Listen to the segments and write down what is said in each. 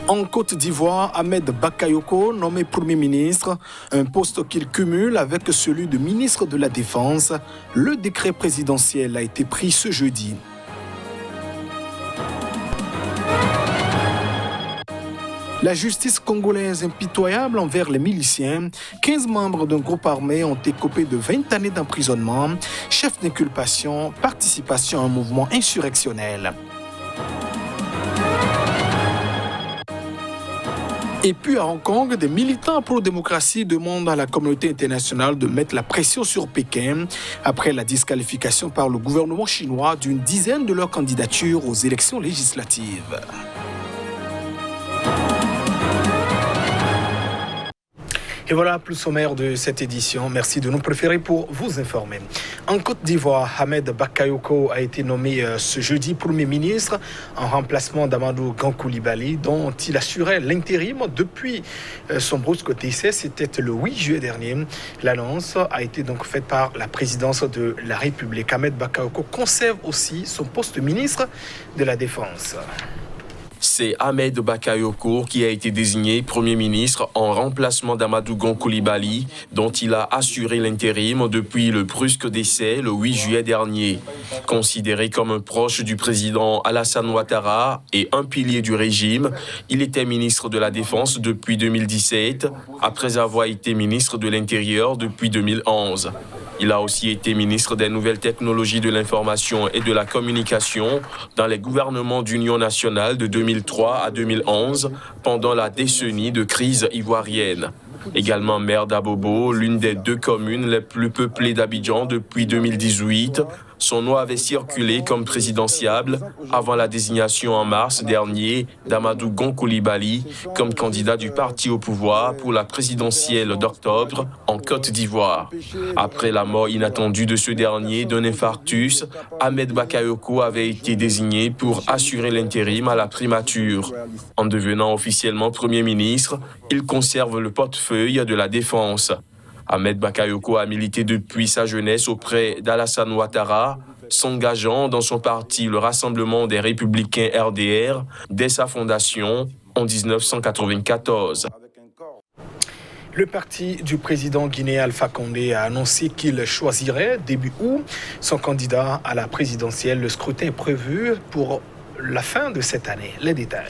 En Côte d'Ivoire, Ahmed Bakayoko, nommé Premier ministre, un poste qu'il cumule avec celui de ministre de la Défense. Le décret présidentiel a été pris ce jeudi. La justice congolaise impitoyable envers les miliciens. 15 membres d'un groupe armé ont écopé de 20 années d'emprisonnement. Chef d'inculpation, participation à un mouvement insurrectionnel. Et puis à Hong Kong, des militants pro-démocratie demandent à la communauté internationale de mettre la pression sur Pékin après la disqualification par le gouvernement chinois d'une dizaine de leurs candidatures aux élections législatives. Et voilà, plus sommaire de cette édition. Merci de nous préférer pour vous informer. En Côte d'Ivoire, Ahmed Bakayoko a été nommé ce jeudi Premier ministre en remplacement d'Amadou Gan-Coulibaly, dont il assurait l'intérim depuis son brusque décès. C'était le 8 juillet dernier. L'annonce a été donc faite par la présidence de la République. Ahmed Bakayoko conserve aussi son poste de ministre de la Défense. C'est Ahmed Bakayoko qui a été désigné Premier ministre en remplacement d'Amadou Gan-Coulibaly, dont il a assuré l'intérim depuis le brusque décès le 8 juillet dernier. Considéré comme un proche du président Alassane Ouattara et un pilier du régime, il était ministre de la Défense depuis 2017, après avoir été ministre de l'Intérieur depuis 2011. Il a aussi été ministre des Nouvelles Technologies de l'Information et de la Communication dans les gouvernements d'Union nationale de 2003 à 2011 pendant la décennie de crise ivoirienne. Également maire d'Abobo, l'une des 2 communes les plus peuplées d'Abidjan depuis 2018, son nom avait circulé comme présidentiable avant la désignation en mars dernier d'Amadou Gan-Coulibaly comme candidat du parti au pouvoir pour la présidentielle d'octobre en Côte d'Ivoire. Après la mort inattendue de ce dernier d'un infarctus, Ahmed Bakayoko avait été désigné pour assurer l'intérim à la primature. En devenant officiellement Premier ministre, il conserve le portefeuille de la Défense. Ahmed Bakayoko a milité depuis sa jeunesse auprès d'Alassane Ouattara, s'engageant dans son parti le Rassemblement des Républicains RDR dès sa fondation en 1994. Le parti du président guinéen Alpha Condé a annoncé qu'il choisirait début août son candidat à la présidentielle. Le scrutin est prévu pour la fin de cette année. Les détails.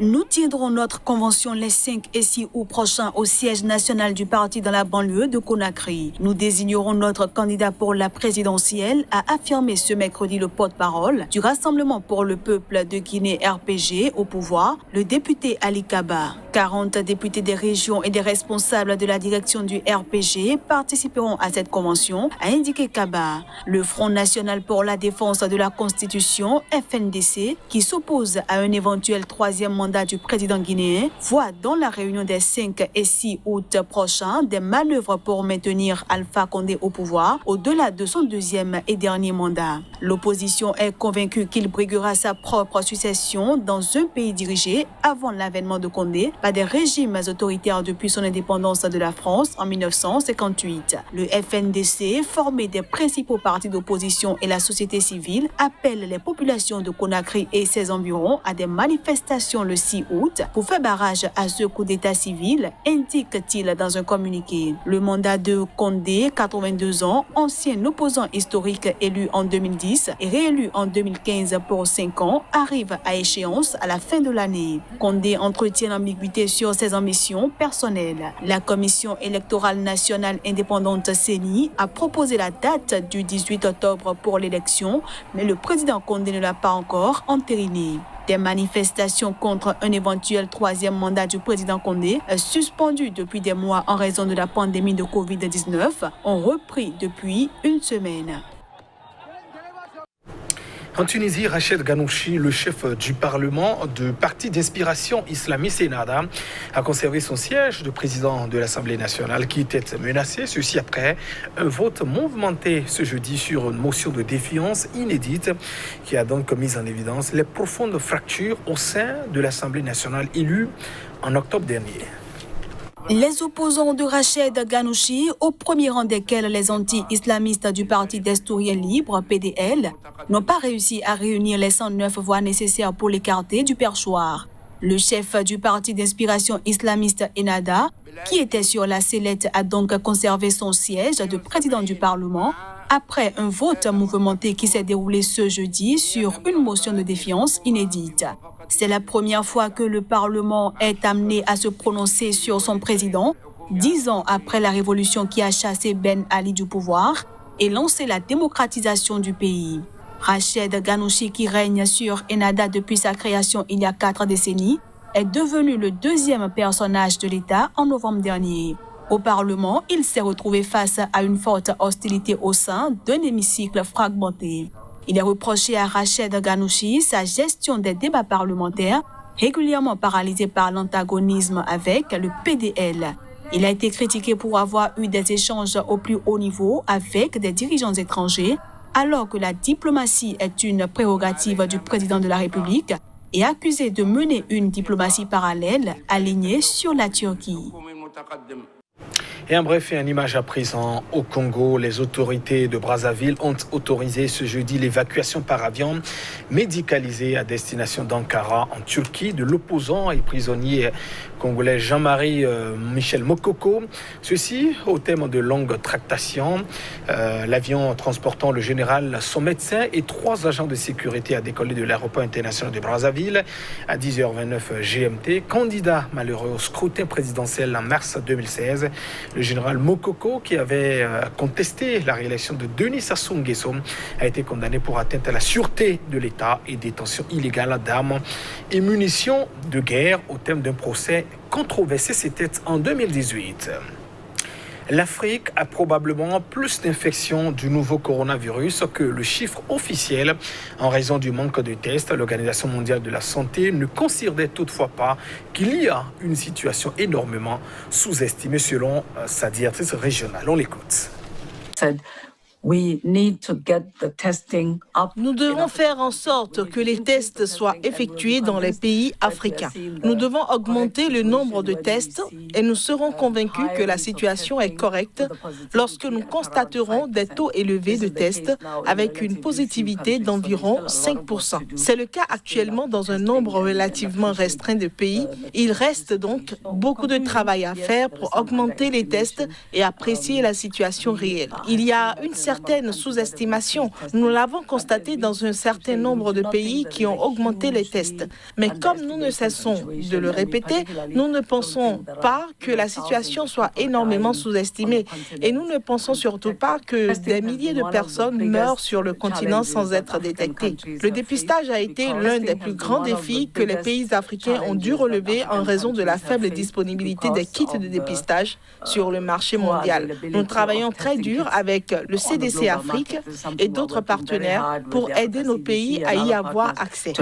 Nous tiendrons notre convention les 5 et 6 août prochains au siège national du parti dans la banlieue de Conakry. Nous désignerons notre candidat pour la présidentielle, a affirmé ce mercredi le porte-parole du Rassemblement pour le peuple de Guinée RPG au pouvoir, le député Ali Kaba. 40 députés des régions et des responsables de la direction du RPG participeront à cette convention, a indiqué Kaba. Le Front national pour la défense de la Constitution, FNDC, qui s'oppose à un éventuel 3e mandat du président guinéen, voit dans la réunion des 5 et 6 août prochains des manœuvres pour maintenir Alpha Condé au pouvoir au-delà de son 2e et dernier mandat. L'opposition est convaincue qu'il briguera sa propre succession dans un pays dirigé avant l'avènement de Condé par des régimes autoritaires depuis son indépendance de la France en 1958. Le FNDC, formé des principaux partis d'opposition et la société civile, appelle les populations de Conakry et ses environs à des manifestations le 6 août pour faire barrage à ce coup d'état civil, indique-t-il dans un communiqué. Le mandat de Condé, 82 ans, ancien opposant historique élu en 2010 et réélu en 2015 pour 5 ans, arrive à échéance à la fin de l'année. Condé entretient l'ambiguïté sur ses ambitions personnelles. La Commission électorale nationale indépendante CENI a proposé la date du 18 octobre pour l'élection, mais le président Condé ne l'a pas encore entériné. Des manifestations contre un éventuel 3e mandat du président Condé, suspendu depuis des mois en raison de la pandémie de Covid-19, ont repris depuis une semaine. En Tunisie, Rachid Ghannouchi, le chef du Parlement du parti d'inspiration islamiste Ennahda, a conservé son siège de président de l'Assemblée nationale qui était menacé, ceci après un vote mouvementé ce jeudi sur une motion de défiance inédite qui a donc mis en évidence les profondes fractures au sein de l'Assemblée nationale élue en octobre dernier. Les opposants de Rachid Ghannouchi, au premier rang desquels les anti-islamistes du Parti d'Estourien Libre, PDL, n'ont pas réussi à réunir les 109 voix nécessaires pour l'écarter du perchoir. Le chef du parti d'inspiration islamiste Ennahda, qui était sur la sellette, a donc conservé son siège de président du Parlement après un vote mouvementé qui s'est déroulé ce jeudi sur une motion de défiance inédite. C'est la première fois que le Parlement est amené à se prononcer sur son président, 10 ans après la révolution qui a chassé Ben Ali du pouvoir et lancé la démocratisation du pays. Rached Ghannouchi, qui règne sur Ennahda depuis sa création il y a 4 décennies, est devenu le deuxième personnage de l'État en novembre dernier. Au Parlement, il s'est retrouvé face à une forte hostilité au sein d'un hémicycle fragmenté. Il est reproché à Rached Ghannouchi sa gestion des débats parlementaires, régulièrement paralysés par l'antagonisme avec le PDL. Il a été critiqué pour avoir eu des échanges au plus haut niveau avec des dirigeants étrangers, alors que la diplomatie est une prérogative du président de la République, et accusé de mener une diplomatie parallèle alignée sur la Turquie. Et en bref, une image à présent au Congo. Les autorités de Brazzaville ont autorisé ce jeudi l'évacuation par avion médicalisé à destination d'Ankara en Turquie de l'opposant et prisonnier congolais Jean-Marie Michel Mokoko. Ceci au terme de longues tractations. L'avion transportant le général, son médecin et 3 agents de sécurité a décollé de l'aéroport international de Brazzaville à 10h29 GMT. Candidat malheureux au scrutin présidentiel en mars 2016, le général Mokoko, qui avait contesté la réélection de Denis Sassou Nguesso, a été condamné pour atteinte à la sûreté de l'État et détention illégale d'armes et munitions de guerre au terme d'un procès controversé. C'était en 2018. L'Afrique a probablement plus d'infections du nouveau coronavirus que le chiffre officiel en raison du manque de tests. L'Organisation mondiale de la santé ne considère toutefois pas qu'il y a une situation énormément sous-estimée selon sa directrice régionale. On l'écoute. Nous devons faire en sorte que les tests soient effectués dans les pays africains. Nous devons augmenter le nombre de tests et nous serons convaincus que la situation est correcte lorsque nous constaterons des taux élevés de tests avec une positivité d'environ 5%. C'est le cas actuellement dans un nombre relativement restreint de pays. Il reste donc beaucoup de travail à faire pour augmenter les tests et apprécier la situation réelle. Il y a une certaine sous-estimation. Nous l'avons constaté dans un certain nombre de pays qui ont augmenté les tests. Mais comme nous ne cessons de le répéter, nous ne pensons pas que la situation soit énormément sous-estimée. Et nous ne pensons surtout pas que des milliers de personnes meurent sur le continent sans être détectées. Le dépistage a été l'un des plus grands défis que les pays africains ont dû relever en raison de la faible disponibilité des kits de dépistage sur le marché mondial. Nous travaillons très dur avec le CDC Afrique et d'autres partenaires pour aider nos pays à y avoir accès.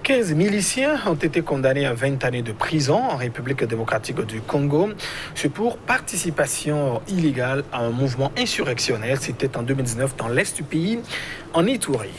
15 miliciens ont été condamnés à 20 années de prison en République démocratique du Congo. C'est pour participation illégale à un mouvement insurrectionnel. C'était en 2019 dans l'est du pays, en Ituri.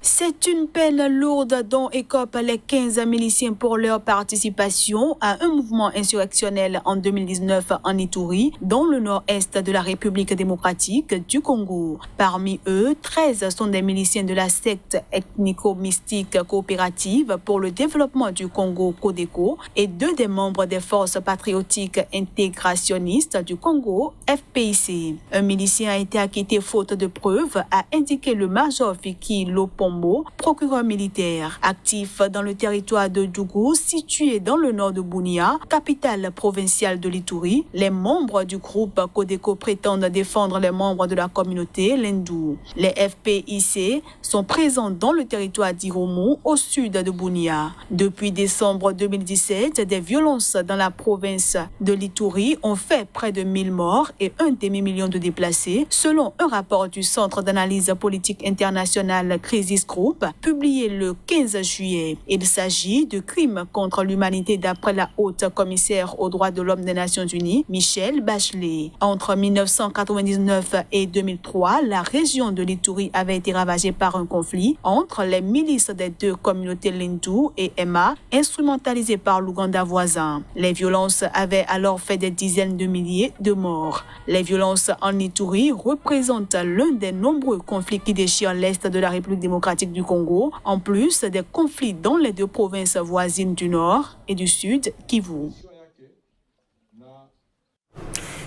C'est une peine lourde dont écopent les 15 miliciens pour leur participation à un mouvement insurrectionnel en 2019 en Ituri, dans le nord-est de la République démocratique du Congo. Parmi eux, 13 sont des miliciens de la secte ethnico-mystique coopérative pour le développement du Congo, Codeco, et 2 des membres des forces patriotiques intégrationnistes du Congo, FPIC. Un milicien a été acquitté faute de preuves, a indiqué le major Fiki Lopombo, procureur militaire, actif dans le territoire de Dougou, situé dans le nord de Bunia, capitale provinciale de l'Ituri. Les membres du groupe Codeco prétendent défendre les membres de la communauté Lendou. Les FPIC sont présents dans le territoire d'Iromo, au sud de Bunia. Depuis décembre 2017, des violences dans la province de l'Ituri ont fait près de 1000 morts et 1 demi-million de déplacés, selon un rapport du Centre d'analyse politique internationale Crisis Group, publié le 15 juillet. Il s'agit de crimes contre l'humanité d'après la haute commissaire aux droits de l'homme des Nations Unies, Michelle Bachelet. Entre 1999 et 2003, la région de l'Ituri avait été ravagée par un conflit entre les milices des 2 communautés Lendou et Emma, instrumentalisées par l'Ouganda voisin. Les violences avaient alors fait des dizaines de milliers de morts. Les violences en Ituri représentent l'un des nombreux conflits qui déchirent l'est de la République démocratique démocratique du Congo, en plus des conflits dans les deux provinces voisines du Nord et du Sud, Kivu.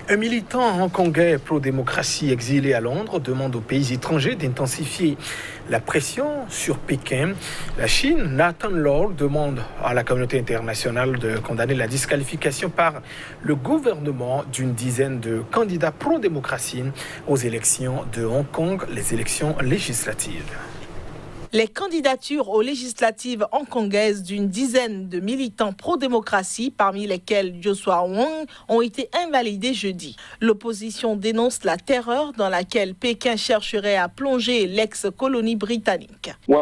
Un militant hongkongais pro-démocratie exilé à Londres demande aux pays étrangers d'intensifier la pression sur Pékin. La Chine, Nathan Law, demande à la communauté internationale de condamner la disqualification par le gouvernement d'une dizaine de candidats pro-démocratie aux élections de Hong Kong, les élections législatives. Les candidatures aux législatives hongkongaises d'une dizaine de militants pro-démocratie, parmi lesquels Joshua Wong, ont été invalidées jeudi. L'opposition dénonce la terreur dans laquelle Pékin chercherait à plonger l'ex-colonie britannique. Il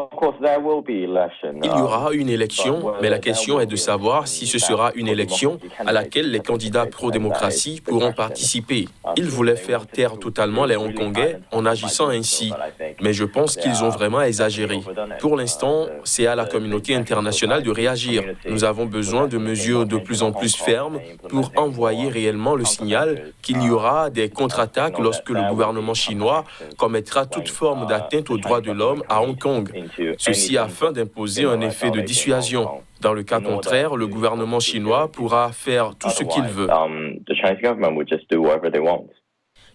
y aura une élection, mais la question est de savoir si ce sera une élection à laquelle les candidats pro-démocratie pourront participer. Ils voulaient faire taire totalement les Hongkongais en agissant ainsi, mais je pense qu'ils ont vraiment exagéré. Pour l'instant, c'est à la communauté internationale de réagir. Nous avons besoin de mesures de plus en plus fermes pour envoyer réellement le signal qu'il y aura des contre-attaques lorsque le gouvernement chinois commettra toute forme d'atteinte aux droits de l'homme à Hong Kong. Ceci afin d'imposer un effet de dissuasion. Dans le cas contraire, le gouvernement chinois pourra faire tout ce qu'il veut.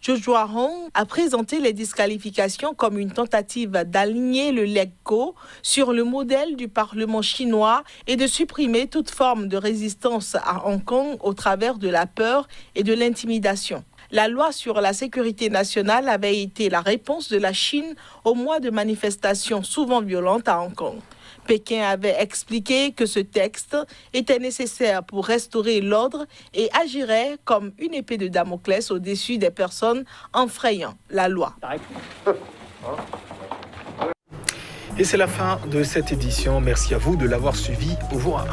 Joshua Wong a présenté les disqualifications comme une tentative d'aligner le LegCo sur le modèle du Parlement chinois et de supprimer toute forme de résistance à Hong Kong au travers de la peur et de l'intimidation. La loi sur la sécurité nationale avait été la réponse de la Chine aux mois de manifestations souvent violentes à Hong Kong. Pékin avait expliqué que ce texte était nécessaire pour restaurer l'ordre et agirait comme une épée de Damoclès au-dessus des personnes enfreignant la loi. Et c'est la fin de cette édition. Merci à vous de l'avoir suivi. Au revoir.